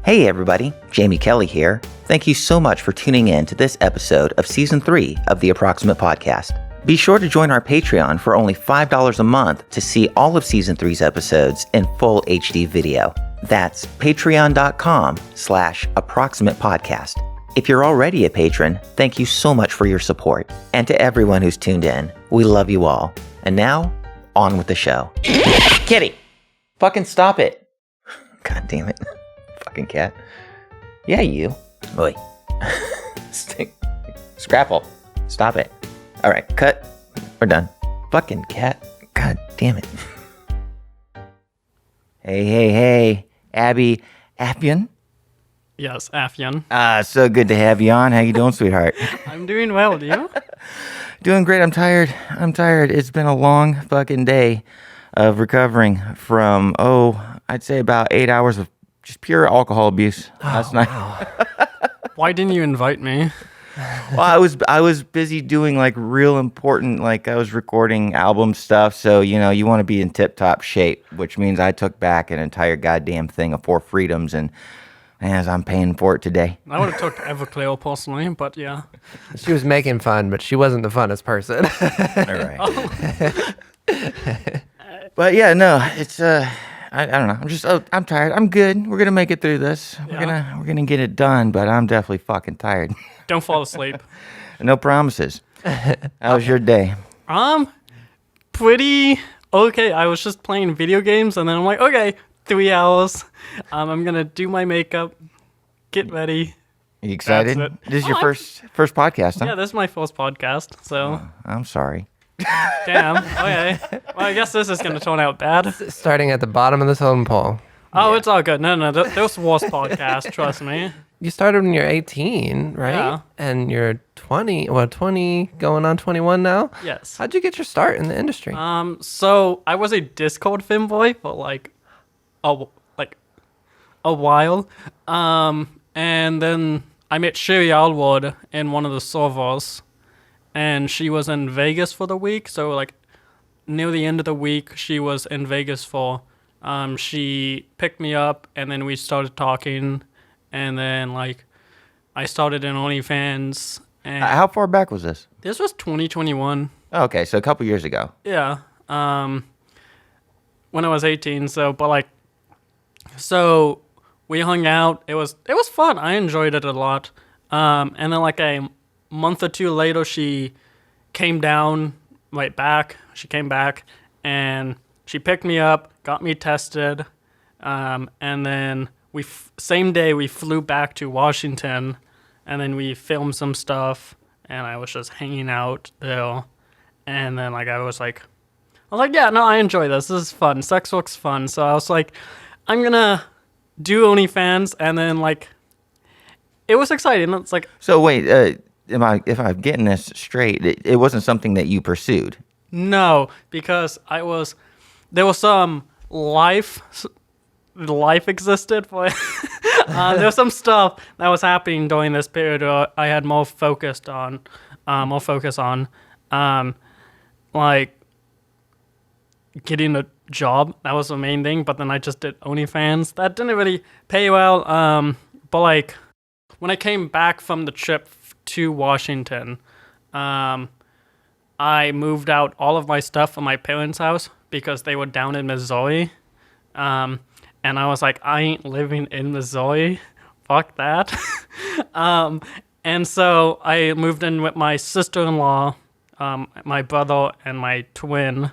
Hey everybody, Jamie Kelly here. Thank you so much for tuning in to this episode of Season 3 of the Approximate Podcast. Be sure to join our Patreon for only $5 a month to see all of Season 3's episodes in full HD video. That's patreon.com/Approximate Podcast. If you're already a patron, thank you so much for your support. And to everyone who's tuned in, we love you all. And now, on with the show. Kitty! Fucking stop it! God damn it. Fucking cat. Yeah, you. Oi. Scrapple. Stop it. Alright, cut. We're done. Fucking cat. God damn it. Hey. Abby Affchen. Yes, Affchen. So good to have you on. How you doing, sweetheart? I'm doing well, do you? Doing great. I'm tired. It's been a long fucking day of recovering from, I'd say about 8 hours of just pure alcohol abuse last night. Wow. Why didn't you invite me? Well, I was busy doing like real important, like I was recording album stuff. So, you want to be in tip-top shape, which means I took back an entire goddamn thing of 4 Freedoms, and as I'm paying for it today. I would have took Everclear personally, but yeah. She was making fun, but she wasn't the funnest person. All right. But yeah, no, it's I don't know. I'm tired. I'm good. We're gonna make it through this. Yeah. We're gonna get it done. But I'm definitely fucking tired. Don't fall asleep. No promises. How was your day? Pretty okay. I was just playing video games, and then I'm like, okay, 3 hours. I'm gonna do my makeup, get ready. Are you excited? That's it. This is your first podcast, huh? Yeah, this is my first podcast, so. I'm sorry. Damn. Okay. Well, I guess this is gonna turn out bad. Starting at the bottom of the totem pole. Oh, yeah. It's all good. No, there's worse podcasts. Trust me. You started when you're 18, right? Yeah. And you're 20, going on 21 now? Yes. How'd you get your start in the industry? So I was a Discord fanboy for like a while. And then I met Sherry Alwood in one of the servers, and she was in Vegas for the week. So like near the end of the week, she was in Vegas for. She picked me up, and then we started talking, and then like I started in OnlyFans. And How far back was this? this was 2021. Oh, okay, so a couple years ago. Yeah. When I was 18. So we hung out. It was fun. I enjoyed it a lot. And then like a month or two later, she came down right back. She came back and she picked me up, got me tested. And then same day we flew back to Washington, and then we filmed some stuff, and I was just hanging out there. And then I was like, yeah, no, I enjoy this. This is fun. Sex work's fun. So I was like, I'm gonna do OnlyFans, and then like, it was exciting. It's like, So wait, if I'm getting this straight, it wasn't something that you pursued. no, because there was some life existed for there was some stuff that was happening during this period where I had more focus on like getting a job. That was the main thing, but then I just did OnlyFans. That didn't really pay well. But like when I came back from the trip to Washington, I moved out all of my stuff from my parents' house because they were down in Missouri. And I was like, I ain't living in Missouri. Fuck that. And so I moved in with my sister-in-law, my brother, and my twin.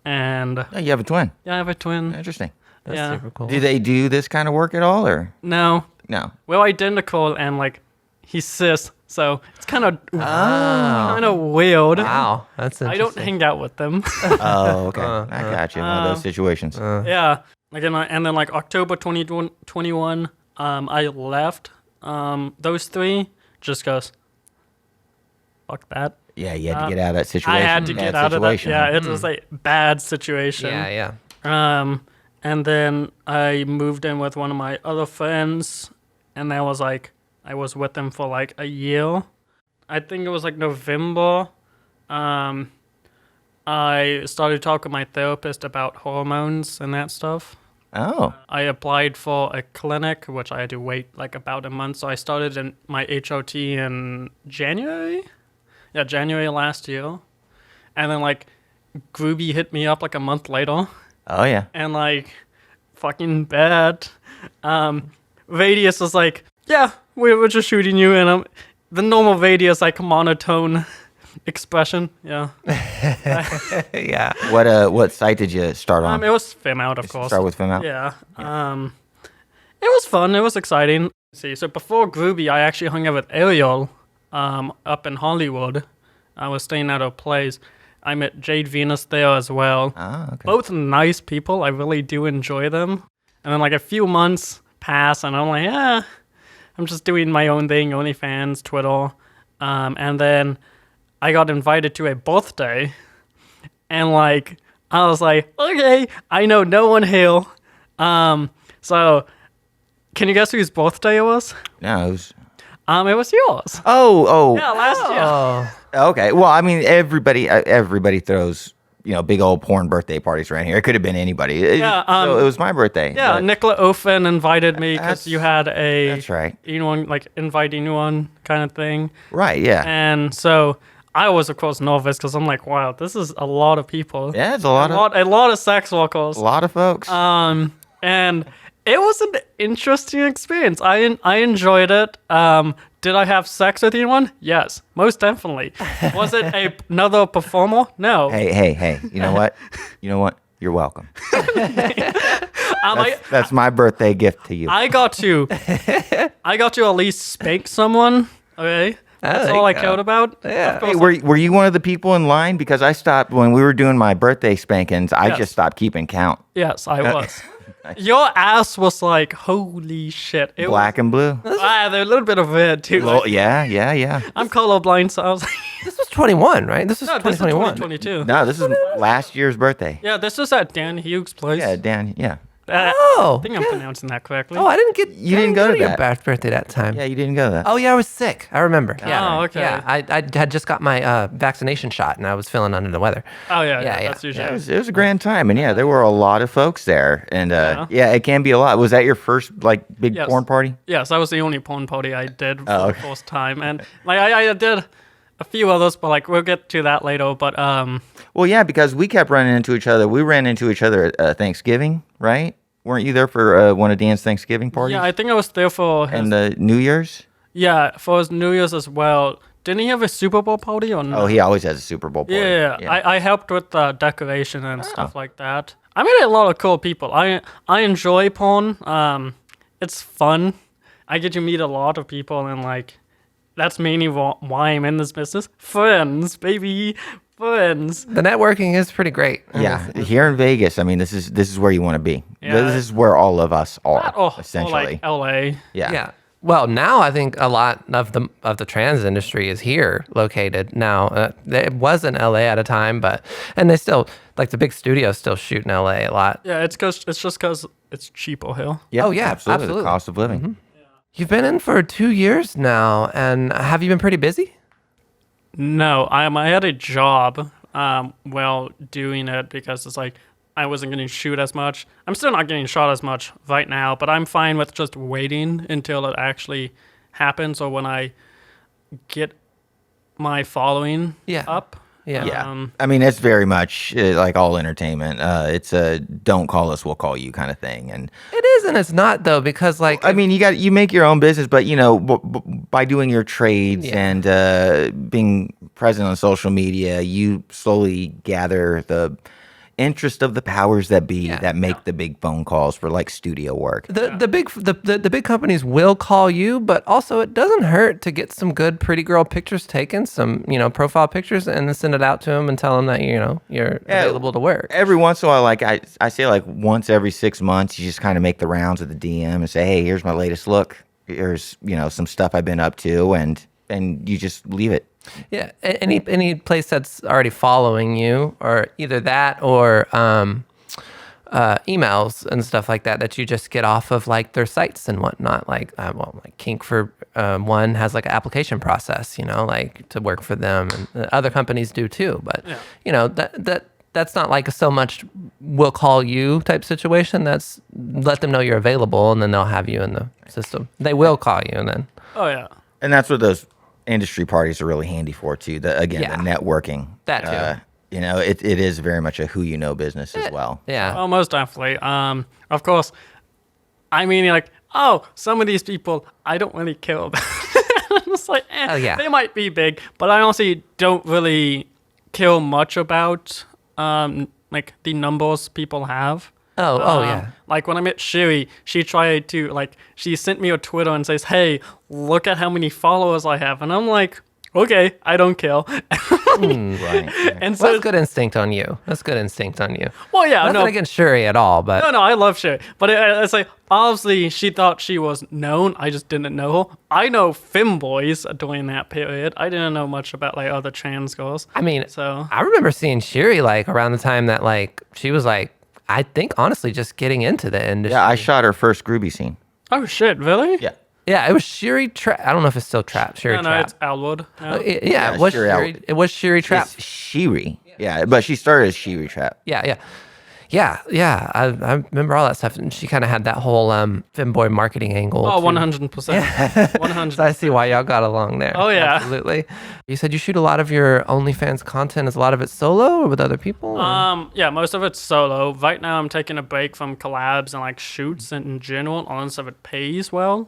And Oh, you have a twin. yeah, I have a twin. Interesting. That's yeah. super cool. Do they do this kind of work at all, or No, no? we're identical, and like he's cis, so it's kind of weird. Wow, that's I interesting. don't hang out with them. Oh, okay. I got you. One of those situations. Yeah. Like and then like October 2021, I left those three just because fuck that. Yeah, you had to get out of that situation. I had to Bad get out of that. situation, Yeah, huh? it was a bad situation. Yeah. And then I moved in with one of my other friends, and that was like I was with them for like a year. I think it was like November. I started talking to my therapist about hormones and that stuff. Oh. I applied for a clinic, which I had to wait like about a month. So I started in my HOT in January. Yeah, January last year. And then like Groovy hit me up like a month later. Oh, yeah. And like fucking bad. Radius was like, yeah, we're just shooting you. And the normal Radius like monotone expression. Yeah. Yeah. What site did you start on? It was Film Out, of course. Start with Film Out? Yeah. It was fun. It was exciting. See, so before Groovy, I actually hung out with Ariel up in Hollywood. I was staying at her place. I met Jade Venus there as well. Ah, okay. Both nice people. I really do enjoy them. And then like a few months pass, and I'm like, I'm just doing my own thing, OnlyFans, Twitter. And then I got invited to a birthday. And like, I was like, okay, I know no one here. So can you guess whose birthday it was? No, it was... It was yours. Oh. Yeah, last year. Oh. Okay. Well, I mean, everybody throws, big old porn birthday parties around here. It could have been anybody. Yeah, So it was my birthday. Yeah, but- Nicola Ofen invited me because you had a... That's right. Like invite anyone kind of thing. Right, yeah. And so I was, of course, nervous because I'm like, wow, this is a lot of people. Yeah, it's a lot of sex workers. a lot of folks. And it was an interesting experience. I enjoyed it. Did I have sex with anyone? Yes, most definitely. Was it another performer? No. Hey. You know what? You're welcome. Um, That's my birthday gift to you. I got to at least spank someone. Okay. That's there all you I go. cared about. Yeah. Of course, Hey, were you one of the people in line? Because I stopped when we were doing my birthday spankings. I Yes. just stopped keeping count. yes, I was. Your ass was like, holy shit. It Black and blue. Was, there's a little bit of red too. Well, Like, yeah. I'm colorblind, so I was like, This was 21, right? This was no, this is 2021. 2022. No, this is last year's birthday. Yeah, this is at Dan Hughes' place. Yeah, Dan. Yeah. Oh. I think I'm pronouncing that correctly. Oh, I didn't get. You didn't go to your that. birthday that time. Yeah, you didn't go to that. Oh yeah, I was sick. I remember. Yeah. Oh, okay. Yeah, I had just got my vaccination shot and I was feeling under the weather. Oh, yeah. Yeah. That's usually It was a grand time, and yeah, there were a lot of folks there, and yeah, it can be a lot. Was that your first big Yes. porn party? Yes, that was the only porn party I did for Oh, the okay. first time. And like I did a few others, but like we'll get to that later. But Well, yeah, because we kept running into each other. We ran into each other at Thanksgiving, right? Weren't you there for one of Dan's Thanksgiving parties? yeah, I think I was there for his, and the New Year's? yeah, for his New Year's as well. Didn't he have a Super Bowl party or no? Oh, he always has a Super Bowl party. Yeah. I helped with the decoration and stuff like that. I met a lot of cool people. I enjoy porn. It's fun. I get to meet a lot of people, and like that's mainly why I'm in this business. Friends, baby, friends. The networking is pretty great. Yeah, here in Vegas, I mean, this is where you want to be. Yeah. This is where all of us are, Or essentially. like LA. Yeah. Well, now I think a lot of the trans industry is here located now. It was in LA at a time, and they still like the big studios still shoot in LA a lot. Yeah, it's just because it's cheaper here. Yeah, Oh, yeah, absolutely. absolutely. The cost of living. You've been in for 2 years now, and have you been pretty busy? No, I had a job while doing it because it's like I wasn't getting shoot as much. I'm still not getting shot as much right now, but I'm fine with just waiting until it actually happens or when I get my following up. Yeah. Yeah. I mean, it's very much like all entertainment. It's a don't call us, we'll call you kind of thing. And It is and it's not though, because like I mean, you make your own business, but by doing your trades and being present on social media, you slowly gather the interest of the powers that be that make the big phone calls for like studio work. the big companies will call you, but also it doesn't hurt to get some good pretty girl pictures taken, some profile pictures, and then send it out to them and tell them that you're available to work. Every once in a while, like I say, like once every 6 months, you just kind of make the rounds of the DM and say, hey, here's my latest look. Here's some stuff I've been up to, and you just leave it. Yeah, any place that's already following you, or either that or emails and stuff like that you just get off of like their sites and whatnot. Like like Kink for one has like an application process, like to work for them, and other companies do too. But that's not like so much we'll call you type situation. That's let them know you're available, and then they'll have you in the system. They will call you, and then. Oh yeah. And that's what those industry parties are really handy for too. The networking. That too. You know, it is very much a who you know business as well. Yeah. Oh, most definitely. Of course. I mean, like, oh, some of these people I don't really care about. It's like, they might be big, but I honestly don't really care much about like the numbers people have. Yeah. Like when I met Shiri, she tried to she sent me a Twitter and says, "Hey, look at how many followers I have," and I'm like, "Okay, I don't care." Right. And so Well, that's good instinct on you. well, yeah, Nothing against Shuri at all, but no, I love Shiri, but it's like obviously she thought she was known. I just didn't know her. I know femboys during that period. I didn't know much about like other trans girls. I mean, So I remember seeing Shuri like around the time that like she was like, I think honestly just getting into the industry. Yeah, I shot her first groovy scene. oh shit, really? Yeah. Yeah, it was Shuri Trap. I don't know if it's still Trap. Shuri No, Trap. it's Alwood. Yeah. It was Shuri Shuri. It was Shuri Trap. It's Shiri. Yeah, but she started as Shiri Trap. Yeah. I remember all that stuff, and she kind of had that whole femboy marketing angle. Oh, too. 100%. 100. So I see why y'all got along there. Oh, yeah. Absolutely. You said you shoot a lot of your OnlyFans content. Is a lot of it solo or with other people? or- Yeah, most of it's solo. Right now, I'm taking a break from collabs and like shoots in general, unless if it pays well.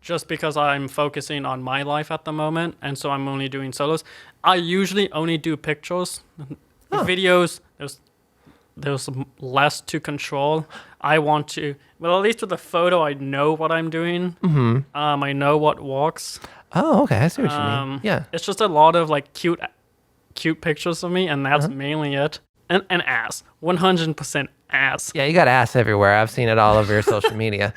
Just because I'm focusing on my life at the moment, and so I'm only doing solos. I usually only do pictures, videos. There's less to control. I want to, well, at least with a photo, I know what I'm doing. Mm-hmm. I know what works. Oh, okay. I see what you mean. Yeah. It's just a lot of like cute pictures of me, and that's mainly it. And ass, 100% ass. Yeah, you got ass everywhere. I've seen it all over your social media.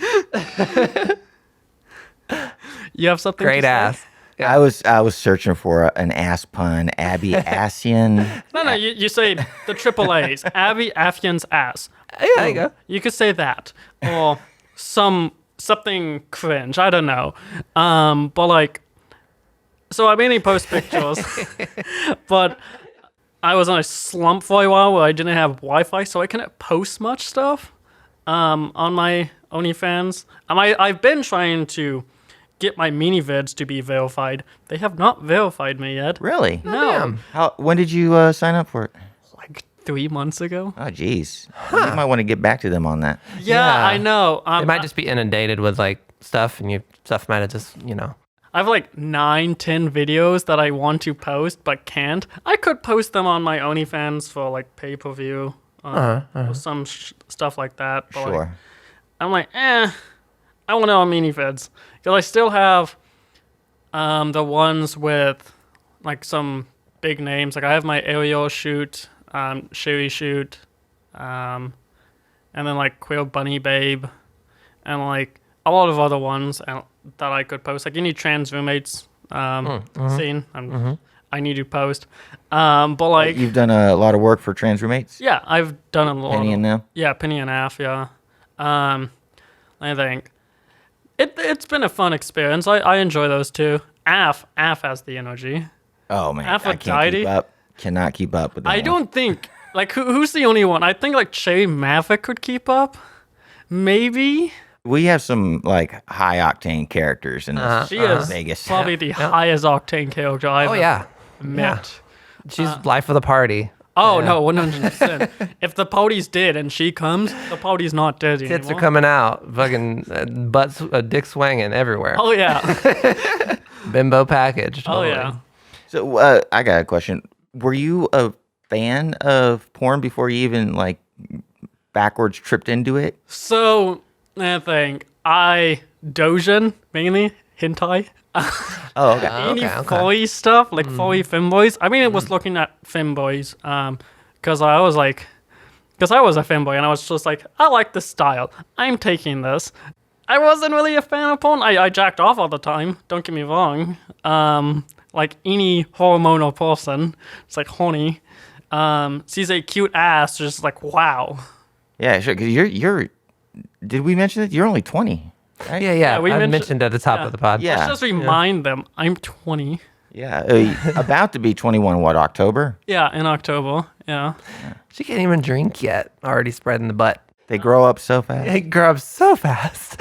You have something? Great to say? ass. I was searching for an ass pun. Abby Affchen. No, you say the triple A's. Abby Affchen's ass. Yeah, there you go. You could say that, or something cringe. I don't know. But like, so I mainly post pictures, but I was on a slump for a while where I didn't have Wi-Fi, so I couldn't post much stuff on my OnlyFans. I've been trying to get my mini vids to be verified. They have not verified me yet. Really? No. When did you sign up for it? Like 3 months ago. Oh, geez. You might want to get back to them on that. Yeah, I know. It might just be inundated with like stuff, and stuff might have just, I have like 9-10 videos that I want to post but can't. I could post them on my OnlyFans for like pay-per-view or some stuff like that. But Sure. like, I'm like, I want to on mini vids. Because I still have the ones with like some big names. Like I have my Ariel shoot, Sherry shoot, and then like Queer Bunny Babe, and like a lot of other ones that I could post. Like any trans roommates scene, I need to post. But like You've done a lot of work for trans roommates? yeah, I've done a lot. Penny and them? Yeah, Penny and Aff, yeah. I think it's been a fun experience. I enjoy those two. Aff has the energy. Oh, man. I can't Aphrodite? keep up. Cannot keep up with that. I don't think like who's the only one? I think like Cherry Maverick could keep up. Maybe. We have some like high octane characters in this She is Vegas. probably the highest octane character I've met. She's life of the party. Oh no, 100%. If the party's dead and she comes, the party's not dead anymore. Tits are coming out, fucking butts, dick swinging everywhere. Oh yeah. Bimbo package. Oh totally. yeah. So I got a question. Were you a fan of porn before you even like backwards tripped into it? So I think Dojin mainly hentai. Oh, okay. Any furry stuff, like furry femboys. I mean, it was looking at femboys, because I was a femboy, and I was just like, I like this style. I'm taking this. I wasn't really a fan of porn. I jacked off all the time. Don't get me wrong. Like any hormonal person, it's like horny. Sees a cute ass, just like wow. Yeah, sure. Because you're. Did we mention it? You're only 20. Right? Yeah. we I mentioned- mentioned at the top of the pod. Yeah. Let's just remind them I'm 20. Yeah, about to be 21. What, October? Yeah, in October. Yeah. She can't even drink yet. Already spreading the butt. They grow up so fast. They grow up so fast.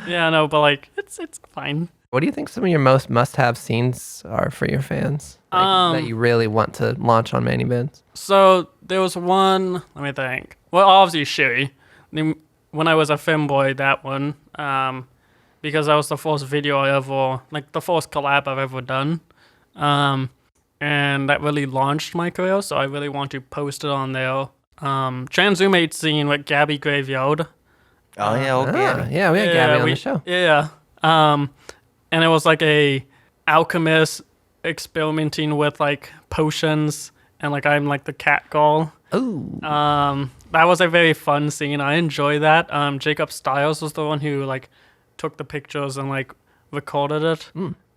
Yeah, no, but like it's fine. What do you think some of your most must-have scenes are for your fans that you really want to launch on Mani Bins? So there was one. Let me think. Well, obviously Sherry. When I was a femboy, that one. Because that was the first video I ever, like the first collab I've ever done. And that really launched my career, so I really want to post it on there. Transhumate scene with Gabby Graveyard. Oh, yeah, okay. Yeah, we had Gabby on the show. Yeah. And it was like a alchemist experimenting with like potions, and like I'm like the cat girl. Ooh. That was a very fun scene. I enjoy that. Jacob Stiles was the one who like took the pictures and like recorded it.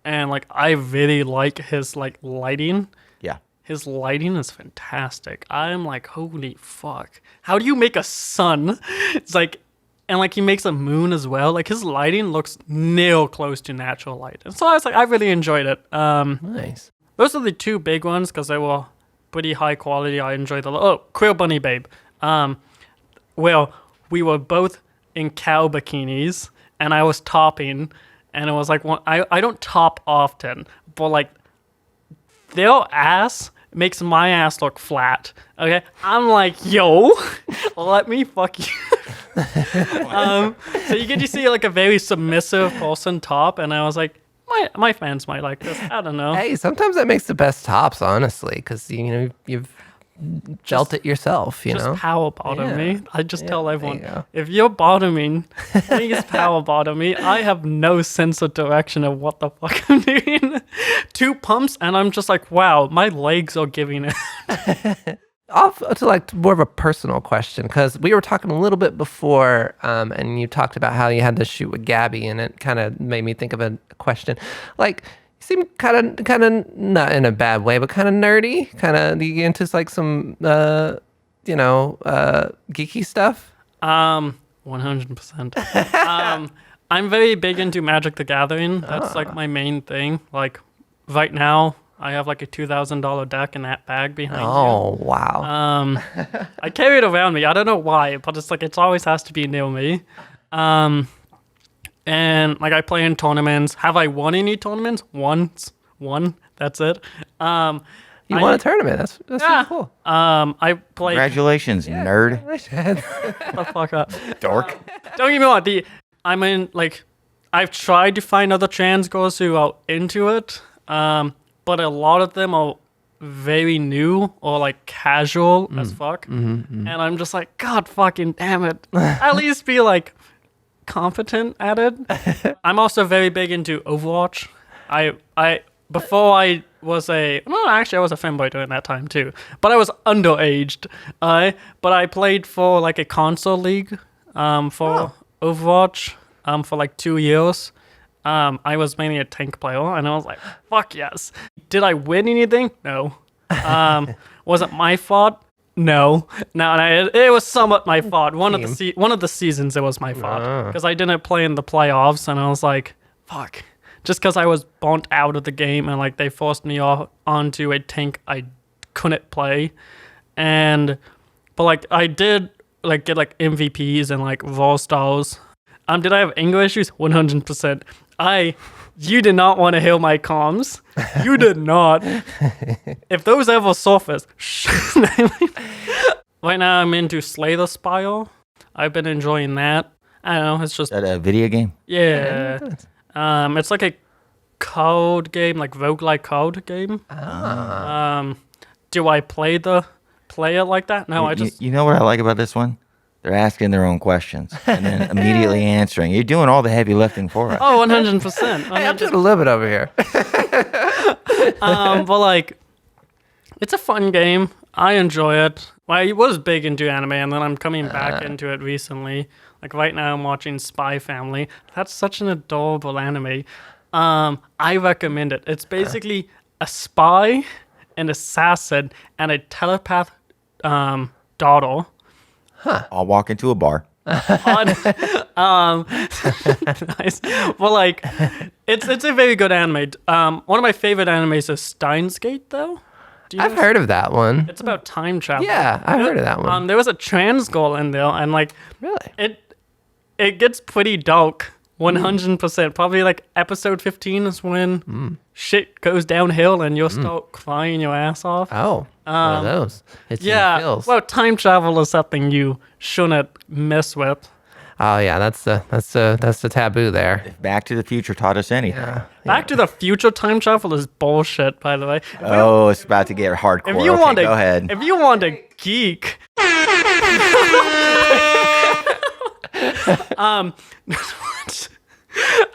And like I really like his like lighting. Yeah. His lighting is fantastic. I'm like, holy fuck. How do you make a sun? It's like, and like he makes a moon as well. Like his lighting looks nail close to natural light. And so I was like, I really enjoyed it. Nice. Those are the two big ones because they were pretty high quality. I enjoyed the Queer Bunny Babe. Well, we were both in cow bikinis and I was topping, and it was like I don't top often, but like their ass makes my ass look flat. Okay, I'm like, yo, let me fuck you. So you get to see like a very submissive person top, and I was like, my fans might like this. I don't know. Hey, sometimes that makes the best tops, honestly, because you've felt it yourself. Just power bottom me. I just tell you everyone, go. if you're bottoming, please power bottom me. I have no sense of direction of what the fuck I'm doing. 2 pumps, and I'm just like, wow, my legs are giving it. Off to like more of a personal question, because we were talking a little bit before, and you talked about how you had to shoot with Gabby, and it kind of made me think of a question. Like, you seem kind of not in a bad way, but kind of nerdy. Kind of you get into like some, geeky stuff. 100%. I'm very big into Magic the Gathering. That's like my main thing. Like right now, I have like a $2,000 deck in that bag behind you. Oh, wow. I carry it around me. I don't know why, but it's like it always has to be near me. And like I play in tournaments. Have I won any tournaments? Once. One. That's it. You won a tournament. That's super cool. I play. Congratulations, nerd. Congratulations. Shut the fuck up. Dork. Don't get me wrong. I'm in like I've tried to find other trans girls who are into it. But a lot of them are very new or like casual as fuck. And I'm just like, God fucking damn it. At least be like competent at it. I'm also very big into Overwatch. Before I was I was a fanboy during that time too. But I was underaged. But I played for like a console league for Overwatch for like 2 years. I was mainly a tank player, and I was like, fuck yes. Did I win anything? No. Was it my fault? No. It was somewhat my fault. One of the seasons it was my fault, because I didn't play in the playoffs, and I was like, fuck. Just because I was burnt out of the game, and like they forced me onto a tank I couldn't play. But like I did like get like MVPs and like raw stars. Did I have anger issues? 100%. You did not want to hear my comms. You did not. If those ever surface, right now I'm into Slay the Spire. I've been enjoying that. I don't know. It's just Is that a video game? Yeah. It's like a code game, like roguelike code game. Do I play it like that? No, I just. You know what I like about this one? They're asking their own questions and then immediately answering. You're doing all the heavy lifting for us. Oh, 100%. Hey, I'm doing a little bit over here. But like, it's a fun game. I enjoy it. Well, I was big into anime, and then I'm coming back into it recently. Like right now, I'm watching Spy Family. That's such an adorable anime. I recommend it. It's basically a spy, an assassin, and a telepath daughter. I'll walk into a bar. Nice. Well, like, it's a very good anime. One of my favorite animes is Steins Gate, though. I've heard of that one. It's about time travel. Yeah, I've heard of that one. There was a trans girl in there, and like, Really? It gets pretty dark. 100%. Probably like episode 15 is when shit goes downhill and you'll start crying your ass off. Oh, one of those. It's Well, time travel is something you shouldn't mess with. Oh yeah, that's the taboo there. If Back to the Future taught us anything. Back to the Future time travel is bullshit, by the way. Oh, it's about to get hardcore. Go ahead. If you want to geek,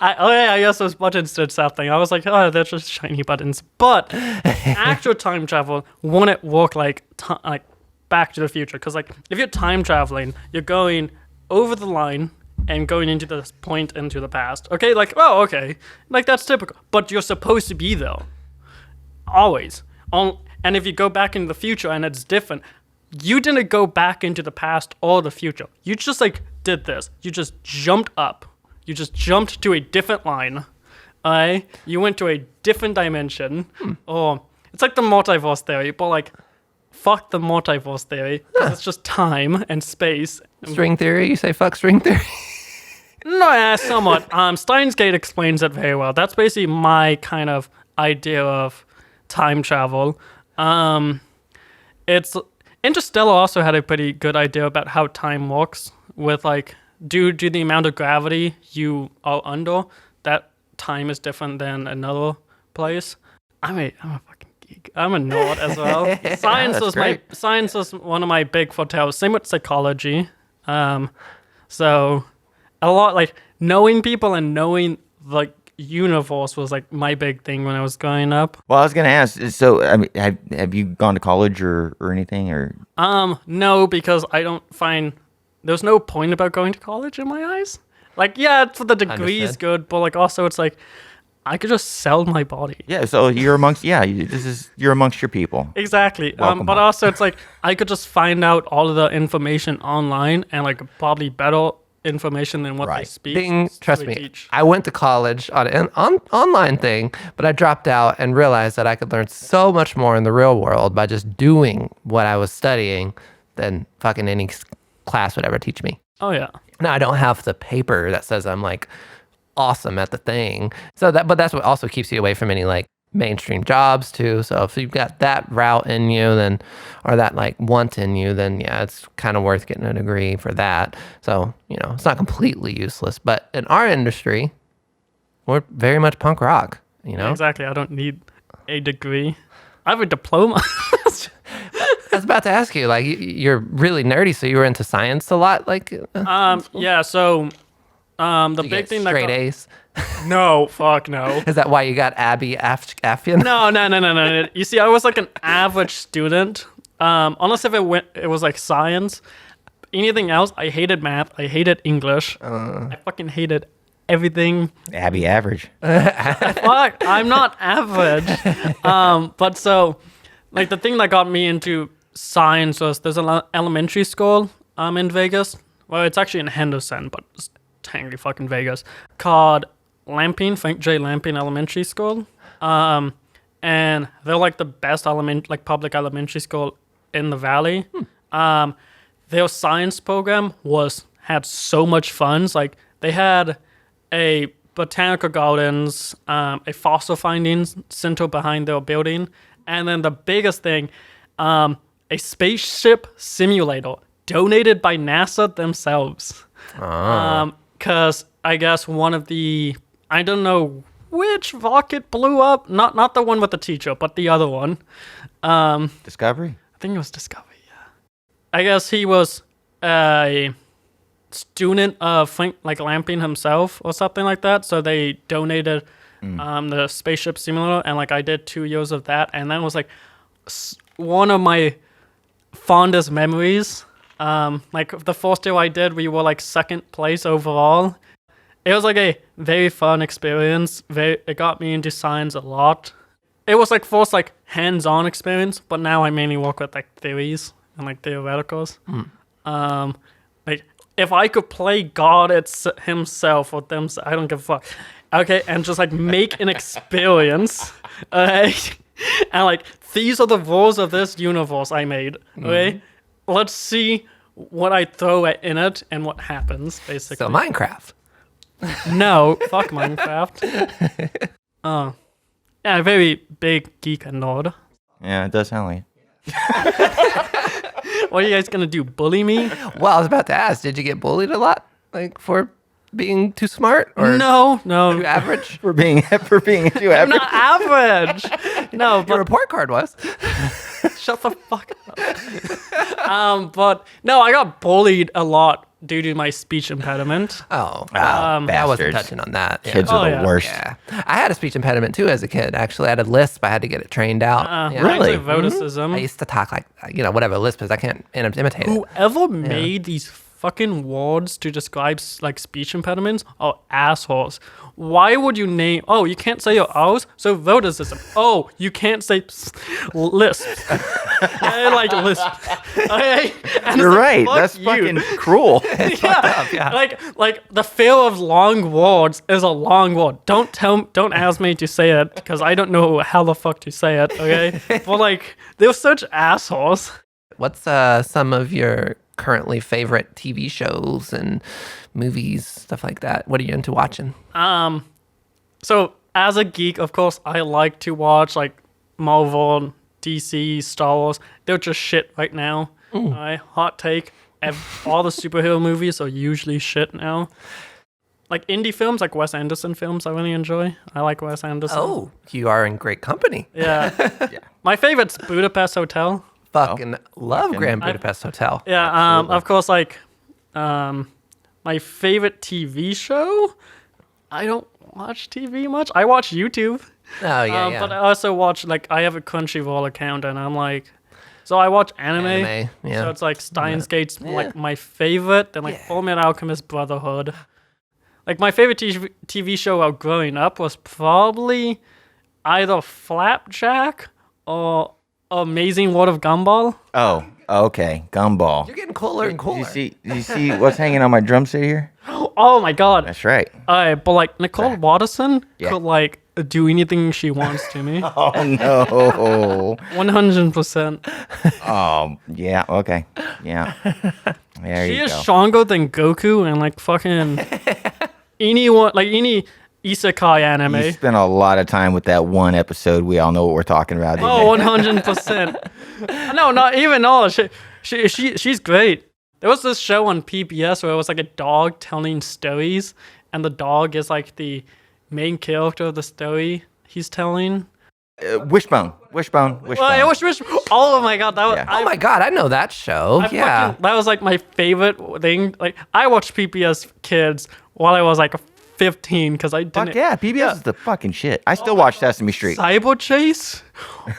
I guess those buttons did something. I was like, oh, they're just shiny buttons. But actual time travel wouldn't work like Back to the Future, because like if you're time traveling, you're going over the line and going into this point into the past. Okay, like, oh, okay, like that's typical. But you're supposed to be there always. And if you go back into the future and it's different, you didn't go back into the past or the future. You just like did this. You just jumped up. You just jumped to a different line. You went to a different dimension. Or it's like the multiverse theory, but like, fuck the multiverse theory. It's just time and space. String theory? You say fuck string theory? No, yeah, somewhat. Steins Gate explains it very well. That's basically my kind of idea of time travel. It's Interstellar also had a pretty good idea about how time works with like due to the amount of gravity you are under, that time is different than another place. I'm a fucking geek. I'm a nerd as well. Science is one of my big fortes. Same with psychology. So a lot like knowing people and knowing like universe was like my big thing when I was growing up. Well, I was gonna ask. So, I mean, have you gone to college or anything or? No, because I don't find there's no point about going to college in my eyes. Like, yeah, for the degree is good, but like also it's like I could just sell my body. Yeah, so you're amongst you're amongst your people. Exactly. But also it's like I could just find out all of the information online and like probably better information than what they speak. Trust me, I went to college on an online thing, but I dropped out and realized that I could learn so much more in the real world by just doing what I was studying than fucking any class would ever teach me. Oh yeah. Now I don't have the paper that says I'm like awesome at the thing. But that's what also keeps you away from any like mainstream jobs too. So if you've got that route in you, then, or that like want in you, then yeah, it's kind of worth getting a degree for that. So, it's not completely useless, but in our industry, we're very much punk rock, Yeah, exactly. I don't need a degree. I have a diploma. I was about to ask you, like, you're really nerdy, so you were into science a lot, like. Yeah. So, the big thing straight A's. No, fuck no. Is that why you got Abby Affchen? No. You see, I was like an average student. Unless if it was like science. Anything else, I hated math. I hated English. I fucking hated everything. Abby average. Fuck, I'm not average. But so, like the thing that got me into science was there's an elementary school in Vegas. Well, it's actually in Henderson, but it's technically fucking Vegas, called Lamping, Frank J. Lamping Elementary School. And they're like the best public elementary school in the valley. Their science program had so much funds. Like they had a botanical gardens, a fossil findings center behind their building, and then the biggest thing, a spaceship simulator donated by NASA themselves. Because I guess one of the, I don't know which rocket blew up. Not the one with the teacher, but the other one. Discovery? I think it was Discovery, yeah. I guess he was a student of Frank, like Lamping himself or something like that. So they donated the spaceship simulator, and like I did 2 years of that, and that was like one of my fondest memories. Like the first year I did, we were like second place overall. It was like a very fun experience. It got me into science a lot. It was like first like hands-on experience, but now I mainly work with like theories and like theoreticals. Like if I could play God himself or them, I don't give a fuck. Okay, and just like make an experience. And like, these are the rules of this universe I made. Okay, let's see what I throw in it and what happens. Basically, So Minecraft. no, fuck Minecraft. Yeah, very big geek and nerd. Yeah, it does sound like it. What are you guys gonna do? Bully me? Well, I was about to ask, did you get bullied a lot? Like for being too smart or No. too average? For being too I'm average. not average. No, Your but report card was. shut the fuck up. But no, I got bullied a lot due to my speech impediment. Oh, Ah, I wasn't bastards. touching on that. Yeah. Kids Oh, are the yeah. worst. Yeah, I had a speech impediment too as a kid. Actually, I had a lisp. I had to get it trained out. Yeah. Really? Voticism. I used to talk like whatever lisp is. I can't imitate it. Whoever made these fucking words to describe like speech impediments are assholes. Why would you name? Oh, you can't say your O's, so voticism. Oh, you can't say lisp. I like lisp. Okay? And You're it's like, right. fuck That's you. fucking cruel. Yeah. Like the fear of long words is a long word. Don't ask me to say it because I don't know how the fuck to say it. Okay, but like they're such assholes. What's some of your currently favorite TV shows and movies, stuff like that? What are you into watching? So as a geek, of course, I like to watch like Marvel, DC, Star Wars. They're just shit right now. Alright, hot take. All the superhero movies are usually shit now. Like indie films, like Wes Anderson films, I really enjoy. I like Wes Anderson. Oh, you are in great company. Yeah. My favorite's Budapest Hotel. Fucking love Grand Budapest Hotel. Yeah, of course, like, my favorite TV show, I don't watch TV much. I watch YouTube. Oh, yeah. But I also watch, like, I have a Crunchyroll account, and I'm like, so I watch anime. Yeah. So it's like Steins Gate's like my favorite, then like Fullmetal Alchemist Brotherhood. Like my favorite TV show while growing up was probably either Flapjack or Amazing World of Gumball. Oh, okay. Gumball. You're getting cooler and cooler. You see what's hanging on my drum set here? Oh my god. That's right. But like Nicole Watterson Yeah. could like do anything she wants to me. Oh no. 100%. Yeah. Okay. Yeah. There She you is go. stronger than Goku and like fucking anyone, like any isekai anime. You spent a lot of time with that one episode. We all know what we're talking about. Didn't Oh, you? 100%. No, not even all. She's great. There was this show on PBS where it was like a dog telling stories, and the dog is like the main character of the story he's telling. Wishbone. Well, it was oh my god, that was Yeah. Oh my god, I know that show. Yeah. that was like my favorite thing. Like I watched PBS Kids while I was like 15 because I didn't. Fuck yeah, PBS is the fucking shit. I still watch Sesame Street. Cyber Chase.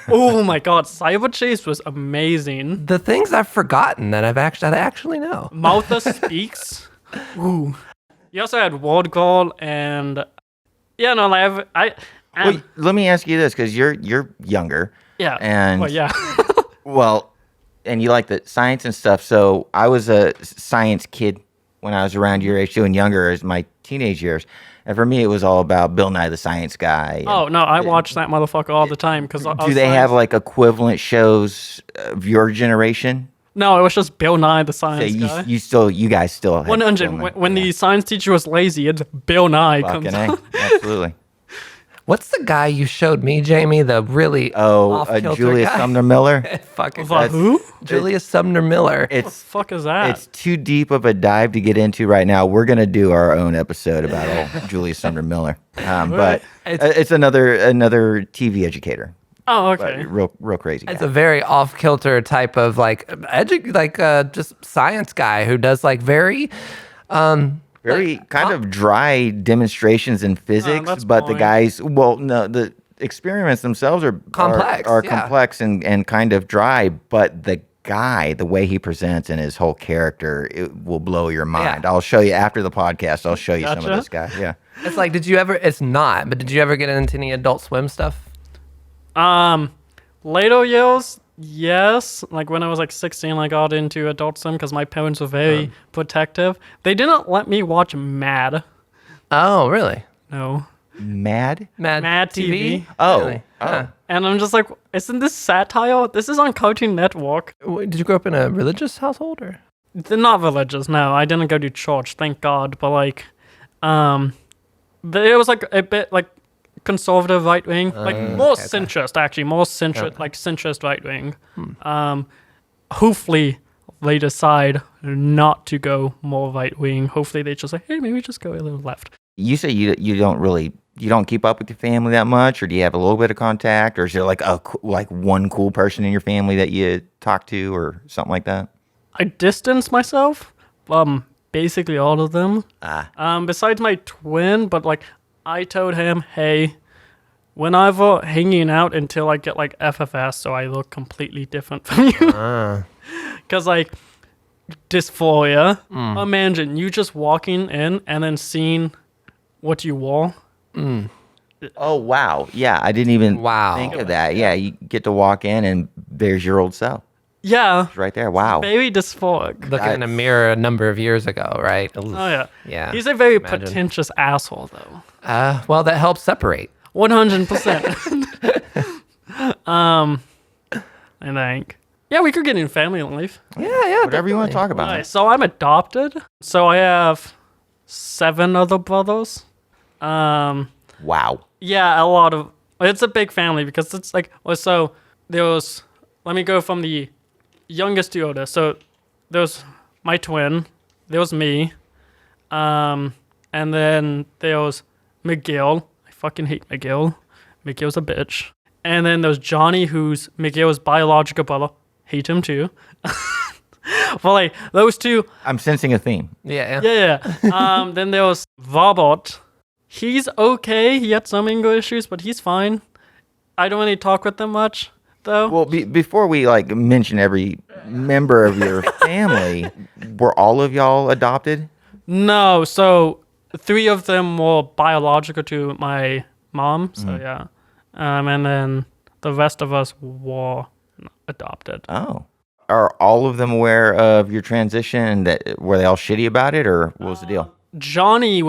Oh my god, Cyber Chase was amazing. The things I've forgotten that I actually know. Martha Speaks. Ooh. You also had World Girl and Well, let me ask you this, because you're younger. yeah. And well, yeah. well, and you like the science and stuff. So I was a science kid when I was around your age too, and younger as my teenage years. And for me, it was all about Bill Nye the Science Guy. and- Oh no, I watch that motherfucker all the time because Do they have like equivalent shows of your generation? No, it was just Bill Nye the So Science Guy. you guys still have 100. Bill Nye. When the science teacher was lazy, it's Bill Nye Fucking comes. A. Absolutely. What's the guy you showed me, Jamie? The really off-kilter Julius guy? Sumner Miller. Fucking Who? Julius Sumner Miller. The It's fuck is that? it's too deep of a dive to get into right now. We're gonna do our own episode about old Julius Sumner Miller. But it's another TV educator. oh, But okay. real crazy guy. It's a very off-kilter type of just science guy who does like very Very kind of dry demonstrations in physics, that's but the boring. guys, the experiments themselves are Complex, are yeah. complex and kind of dry, but the guy, the way he presents and his whole character, it will blow your mind. Yeah. I'll show you after the podcast. I'll show you some of Gotcha. this guy. Yeah. It's like, it's not, but did you ever get into any Adult Swim stuff? Later years, Yes, like when I was like 16, I got into Adult Swim because my parents were very protective. They didn't let me watch Mad. Oh, really? No. Mad? Mad TV? Oh. Really? Oh. And I'm just like, isn't this satire? This is on Cartoon Network. Did you grow up in a religious household or? They're not religious, no. I didn't go to church, thank God. But like, it was like a bit like conservative right wing, like more centrist actually, more centrist, like centrist right wing. Hopefully they decide not to go more right wing. Hopefully they just like, hey, maybe just go a little left. You say you don't keep up with your family that much, or do you have a little bit of contact, or is there like one cool person in your family that you talk to, or something like that? I distance myself, basically all of them. Besides my twin, but like I told him, hey, whenever hanging out until I get like FFS, so I look completely different from you. Because like dysphoria. Imagine you just walking in and then seeing what you wore. Oh, wow. Yeah, I didn't even think of that. Yeah, you get to walk in and there's your old self. Yeah. It's right there. Wow. Very dysphoric. Looking in a mirror a number of years ago, right? Oh, yeah. Yeah. He's a very pretentious asshole, though. Well, that helps separate. 100%. I think. Yeah, we could get in family life. Yeah. Whatever you want to talk about. Right, so I'm adopted. So I have 7 other brothers. Wow. Yeah, a lot of. It's a big family because it's like. Well, so there was. Let me go from the youngest to oldest. So there was my twin. There was me. And then there was McGill. I fucking hate McGill. McGill's a bitch. And then there's Johnny, who's McGill's biological brother. Hate him too. Well, like those two. I'm sensing a theme. Yeah. Then there was Robert. He's okay. He had some anger issues, but he's fine. I don't really talk with them much, though. Well, before we like mention every member of your family, were all of y'all adopted? No. So 3 of them were biological to my mom. So yeah. And then the rest of us were adopted. Oh. Are all of them aware of your transition? Were they all shitty about it, or what was the deal? Johnny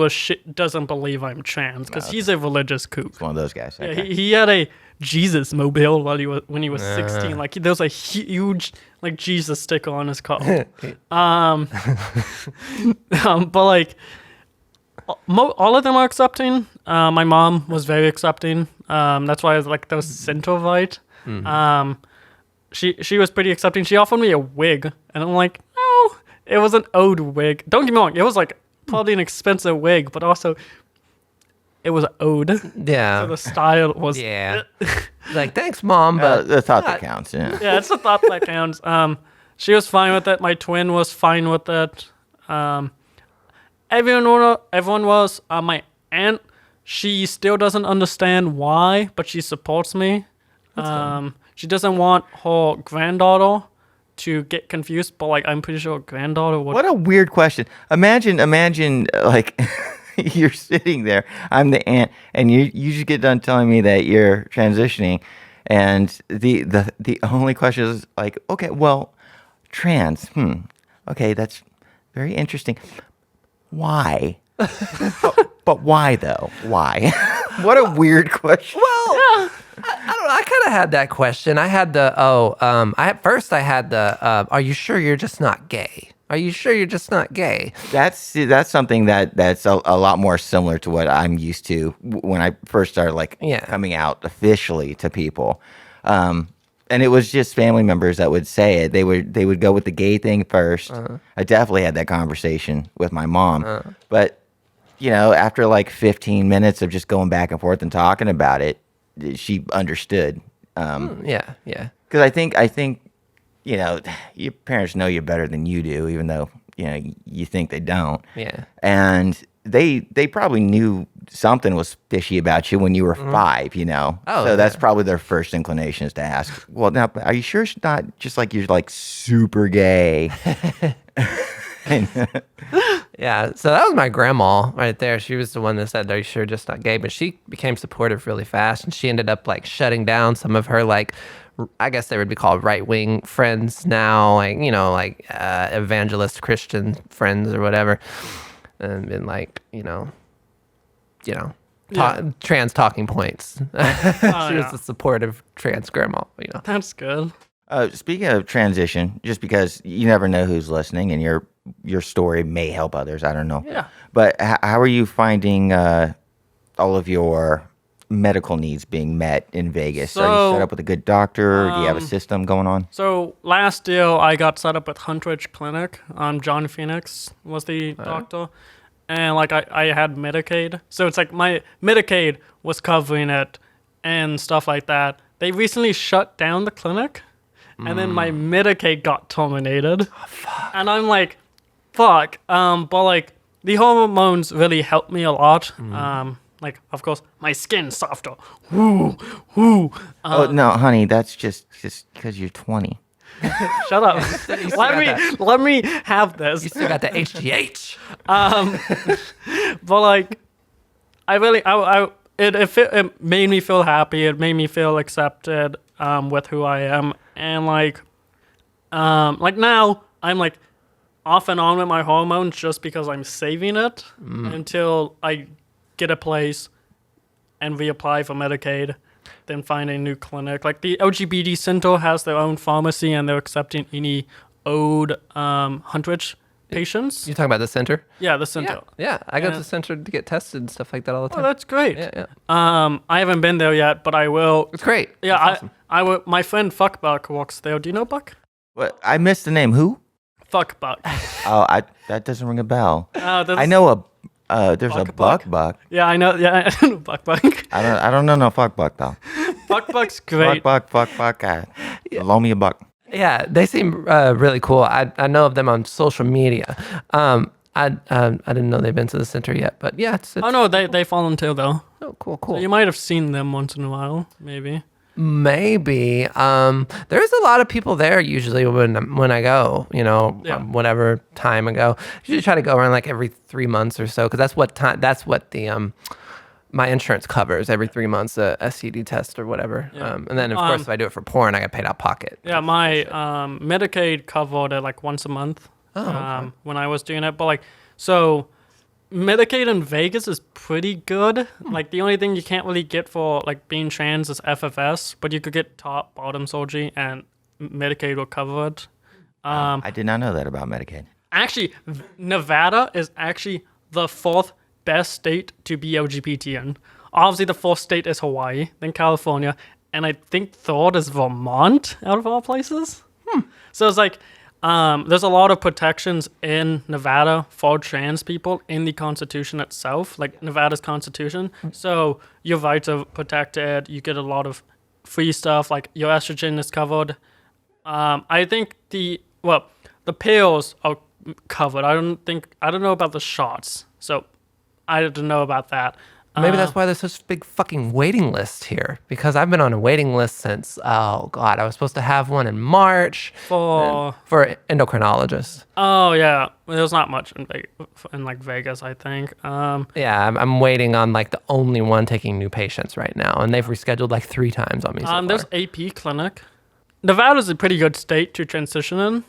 doesn't believe I'm trans because he's a religious kook. It's one of those guys. Yeah, Okay. he had a Jesus mobile when he was 16. Like there was a huge like Jesus sticker on his car. But like all of them are accepting. My mom was very accepting. That's why I was like those centrovite. She was pretty accepting. She offered me a wig, and I'm like, no, it was an old wig. Don't get me wrong, it was like probably an expensive wig, but also it was old. Yeah. So the style was Like, thanks, Mom, but the thought that counts. Yeah. yeah, it's the thought that counts. She was fine with it. My twin was fine with it. Everyone was. My aunt, she still doesn't understand why, but she supports me. She doesn't want her granddaughter to get confused, but like I'm pretty sure her granddaughter would. What a weird question. Imagine like you're sitting there. I'm the aunt, and you just get done telling me that you're transitioning, and the only question is like, okay, well, trans. Okay, that's very interesting. Why? but why though? Why? What a weird question. well, I don't know. I kind of had that question. I had the are you sure you're just not gay? Are you sure you're just not gay? That's something that's a lot more similar to what I'm used to when I first started coming out officially to people. And it was just family members that would say it. They would go with the gay thing first. I definitely had that conversation with my mom. But after like 15 minutes of just going back and forth and talking about it, she understood. Yeah. Because I think your parents know you better than you do, even though you think they don't. Yeah. And they probably knew something was fishy about you when you were 5. So that's probably their first inclination is to ask, well, now are you sure it's not just like you're like super gay? Yeah, so that was my grandma right there. She was the one that said, "Are you sure just not gay?" But she became supportive really fast, and she ended up like shutting down some of her like I guess they would be called right-wing friends now, like, you know, like evangelist Christian friends or whatever, and been like, trans talking points. She was a supportive trans grandma, you know. That's good. Speaking of transition, just because you never know who's listening and your story may help others, I don't know. Yeah. But how are you finding all of your medical needs being met in Vegas? Are you set up with a good doctor? Do you have a system going on? So last year I got set up with Huntridge Clinic. John Phoenix was the doctor. And like I had Medicaid. So it's like my Medicaid was covering it and stuff like that. They recently shut down the clinic. And then my Medicaid got terminated. Oh, fuck. And I'm like, fuck. But like the hormones really helped me a lot. Like, of course, my skin's softer. Woo, woo. Oh no, honey, that's just because you're 20. Shut up. let me have this. You still got the HGH. But like, it made me feel happy. It made me feel accepted with who I am. And like now I'm like off and on with my hormones just because I'm saving it until I get a place and reapply for Medicaid, then find a new clinic. Like the LGBT Center has their own pharmacy and they're accepting any old Huntridge patients. You talking about the center? Yeah, the center. Yeah. I go to the center to get tested and stuff like that all the time. Oh, that's great. Yeah. I haven't been there yet, but I will. It's great. Yeah, awesome. I will. My friend Fuckbuck works there. Do you know Buck? What? I missed the name. Who? Fuckbuck. Oh, that doesn't ring a bell. There's I know there's a Buck? Buck. Yeah, I know. Yeah, I know Buck. I don't know no fuck Buck though. Buck's great. Fuck. Loan me a buck. Yeah, they seem really cool. I know of them on social media. I didn't know they've been to the center yet, but yeah. It's Oh no, they volunteer though. Oh, cool. So you might have seen them once in a while, maybe. Maybe. There's a lot of people there usually when I go, whatever time I go. Usually try to go around like every 3 months or so, because that's what the my insurance covers every 3 months, a STD test or whatever. Yeah. And then of course if I do it for porn, I get paid out of pocket. Yeah, my Medicaid covered it like once a month when I was doing it. But like, so Medicaid in Vegas is pretty good. Like the only thing you can't really get for like being trans is FFS, but you could get top bottom surgery and Medicaid will cover it. I did not know that about Medicaid. Actually, Nevada is actually the fourth best state to be LGBT in. Obviously, the fourth state is Hawaii, then California, and I think third is Vermont, out of all places. So it's like, there's a lot of protections in Nevada for trans people in the Constitution itself, like Nevada's Constitution. So your rights are protected. You get a lot of free stuff, like your estrogen is covered. I think the pills are covered. I don't know about the shots. So I don't know about that. Maybe that's why there's such a big fucking waiting list here, because I've been on a waiting list since, I was supposed to have one in March for endocrinologists. Oh yeah, there's not much in like Vegas, I think. Yeah, I'm waiting on like the only one taking new patients right now, and they've rescheduled like 3 times on me so far. There's AP Clinic. Nevada's a pretty good state to transition in.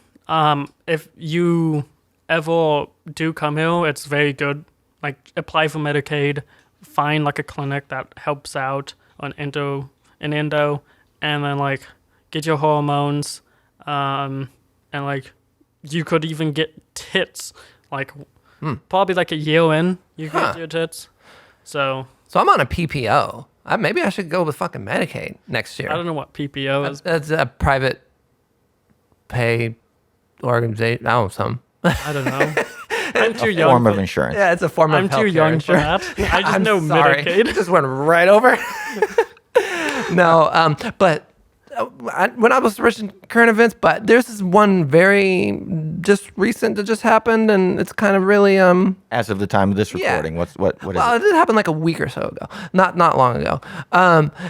If you ever do come here, it's very good. Like apply for Medicaid. Find like a clinic that helps out on endo, and then like get your hormones, and like you could even get tits, like probably like a year in you get your tits. So I'm on a PPO. Maybe I should go with fucking Medicaid next year. I don't know what PPO is. That's a private pay organization. Oh, some. I don't know. I'm too young. Form of insurance. Yeah, it's a form of I'm too young for that. I just know sorry. Medicaid. Just went right over. No, but when I was researching current events, but there's this one very just recent that just happened, and it's kind of really As of the time of this recording, what is well, it? it did happen like a week or so ago, not long ago.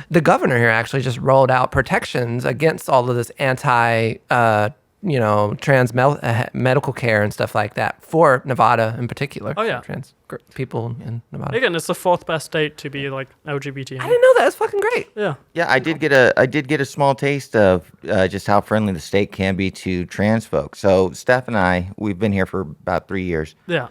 The governor here actually just rolled out protections against all of this medical care and stuff like that for Nevada in particular. Oh, yeah. Trans people in Nevada. Again, it's the fourth best state to be like LGBT. I didn't know that. That's fucking great. Yeah. Yeah, I did get a small taste of just how friendly the state can be to trans folks. So Steph and I, we've been here for about 3 years. Yeah.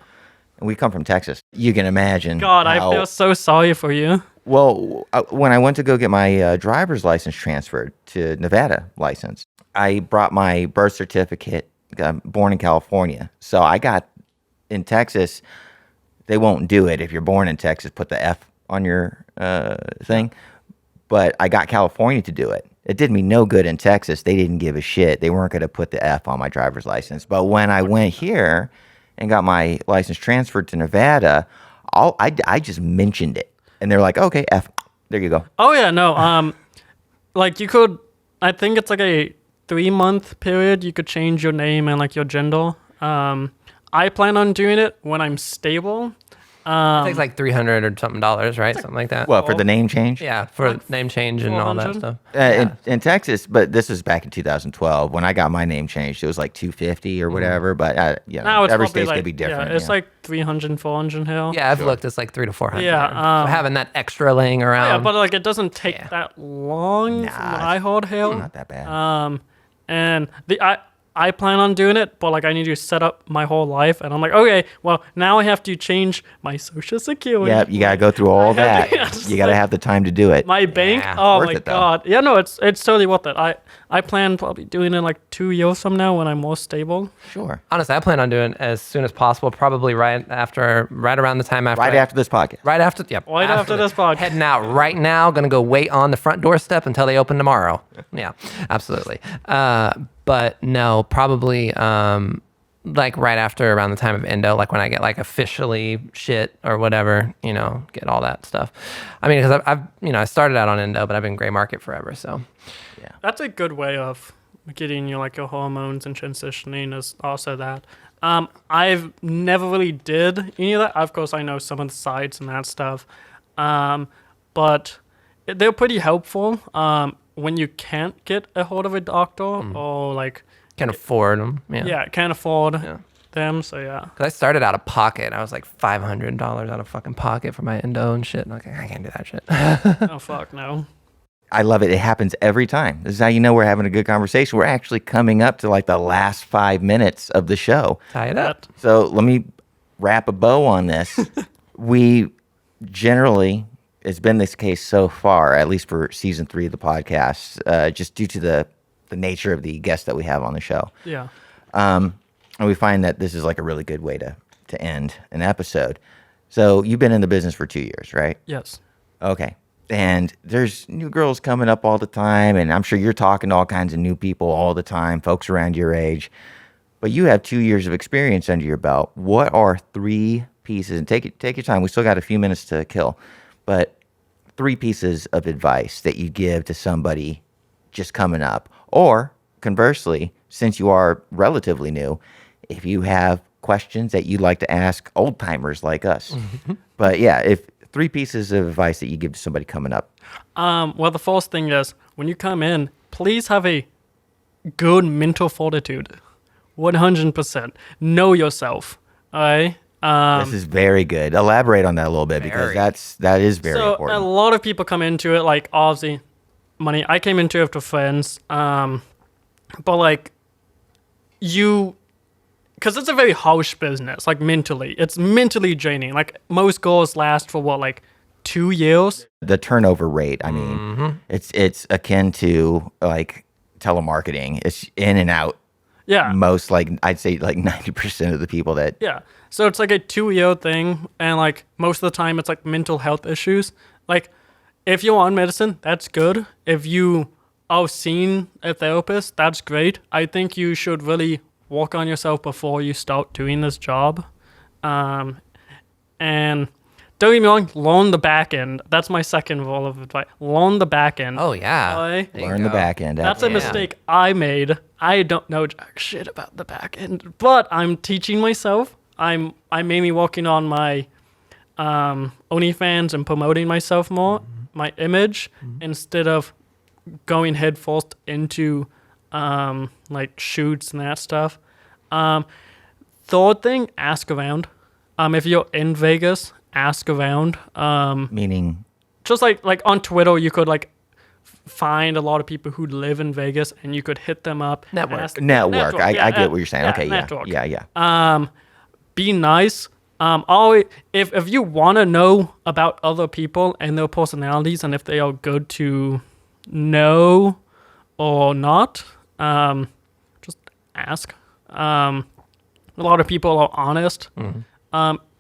And we come from Texas. You can imagine. God, I feel so sorry for you. Well, when I went to go get my driver's license transferred to Nevada license, I brought my birth certificate. I'm born in California. So I got in Texas, they won't do it if you're born in Texas, put the F on your thing. But I got California to do it. It did me no good in Texas. They didn't give a shit. They weren't going to put the F on my driver's license. But when I went here and got my license transferred to Nevada, I just mentioned it. And they're like, okay, F, there you go. Oh, yeah, no. Like, you could, I think it's like a 3-month period. You could change your name and, like, your gender. I plan on doing it when I'm stable. It takes like $300 or something, right? Something like that. Well, for the name change? Yeah, for name change and all that 400? stuff. In Texas, but this is back in 2012. When I got my name changed, it was like $250 or whatever. But Now it's every probably state's like, gonna be different. Yeah, it's like 300, 400 here. Yeah, I've looked. It's like $300 to $400. Yeah, So having that extra laying around. Yeah, but like it doesn't take that long from what I hold here. not that bad. And I plan on doing it, but like I need to set up my whole life, and I'm like, okay, well now I have to change my social security. Yeah, you gotta go through all that. You gotta have the time to do it. My bank. Yeah, Oh worth my it, though. god. Yeah, no, it's totally worth it. I plan probably doing it like 2 years from now when I'm more stable. Sure. Honestly, I plan on doing it as soon as possible, probably right around the time after. Right after this podcast. Right after, yep. Right after this podcast. Heading out right now. Gonna go wait on the front doorstep until they open tomorrow. Yeah, absolutely. But no, probably like right after around the time of endo, like when I get like officially shit or whatever, get all that stuff. I mean, because I've I started out on endo, but I've been gray market forever, so. Yeah. That's a good way of getting your hormones and transitioning is also that. I've never really did any of that. Of course, I know some of the sites and that stuff, but they're pretty helpful when you can't get a hold of a doctor or like Can't afford them. yeah, can't afford them. So yeah. Because I started out of pocket. I was like $500 out of fucking pocket for my endo and shit. And like, I can't do that shit. Oh fuck no. I love it. It happens every time. This is how you know we're having a good conversation. We're actually coming up to like the last 5 minutes of the show. Tie it up. So let me wrap a bow on this. We generally, it's been this case so far, at least for season 3 of the podcast, just due to the nature of the guests that we have on the show. Yeah. And we find that this is like a really good way to end an episode. So you've been in the business for 2 years, right? Yes. Okay. And there's new girls coming up all the time, and I'm sure you're talking to all kinds of new people all the time, folks around your age. But you have 2 years of experience under your belt. What are 3 pieces? And take your time. We still got a few minutes to kill, but 3 pieces of advice that you give to somebody just coming up, or conversely, since you are relatively new, if you have questions that you'd like to ask old timers like us. But yeah, if 3 pieces of advice that you give to somebody coming up. Well, the first thing is when you come in, please have a good mental fortitude. 100%. Know yourself. All right. This is very good. Elaborate on that a little bit because that is very important. A lot of people come into it like obviously money. I came into it with friends, but like because it's a very harsh business. Like mentally, it's mentally draining. Like most girls last for what, like 2 years. The turnover rate. I mean, it's akin to like telemarketing. It's in and out. Yeah. Most I'd say 90% of the people that. Yeah. So it's like a 2-year thing, and like most of the time it's like mental health issues. Like if you're on medicine, that's good. If you are seeing a therapist, that's great. I think you should really work on yourself before you start doing this job. And don't get me wrong, learn the back end. That's my second rule of advice. Learn the back end. Oh, yeah. Okay? Learn the back end. That's a mistake I made. I don't know jack shit about the back end, but I'm teaching myself. I'm mainly working on my OnlyFans and promoting myself more, my image, instead of going headfirst into like shoots and that stuff. Third thing, ask around. If you're in Vegas, ask around. Meaning, Just like on Twitter, you could like find a lot of people who live in Vegas, and you could hit them up. Network. network. I get what you're saying. Okay, network. yeah. Be nice. Always, if you want to know about other people and their personalities, and if they are good to know or not, just ask. A lot of people are honest,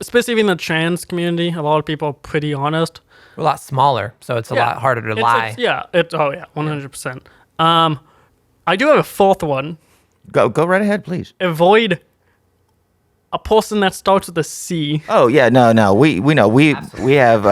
especially in the trans community. A lot of people are pretty honest. We're a lot smaller, so it's a lot harder to lie. 100%. I do have a fourth one. Go right ahead, please. Avoid a person that starts with a C. Oh yeah, no. We know we have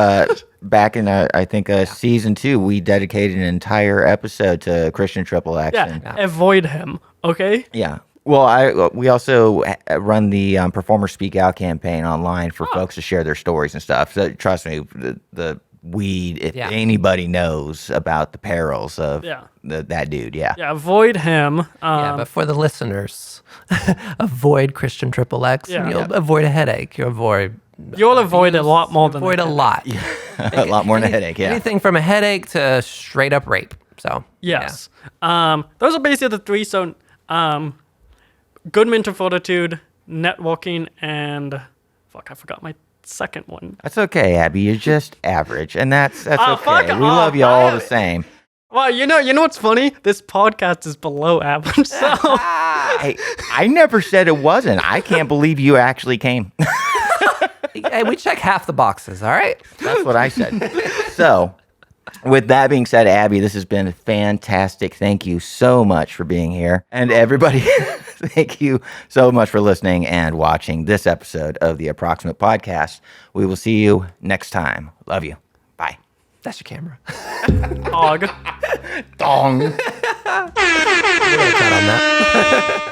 back in I think season 2 we dedicated an entire episode to Christian Triple X. Avoid him. Okay. Yeah. Well, we also run the Performer Speak Out campaign online for folks to share their stories and stuff. So trust me, the weed, if anybody knows about the perils of that dude, Yeah, avoid him. But for the listeners, avoid Christian Triple X. Yeah. You'll avoid a headache. You'll avoid a lot more than avoid a lot. a lot more than a headache. Yeah. Anything from a headache to straight up rape. So yes, those are basically the three. So, good mental fortitude, networking, and I forgot my second one. That's okay, Abby. You're just average, and that's okay. Fuck We love you all the same. Well, you know what's funny? This podcast is below average. So I never said it wasn't. I can't believe you actually came. hey, we check half the boxes. All right, that's what I said. So, with that being said, Abby, this has been fantastic. Thank you so much for being here, and everybody. Thank you so much for listening and watching this episode of the Approximate Podcast. We will see you next time. Love you. Bye. That's your camera. Dog. Dong. We're gonna cut on that.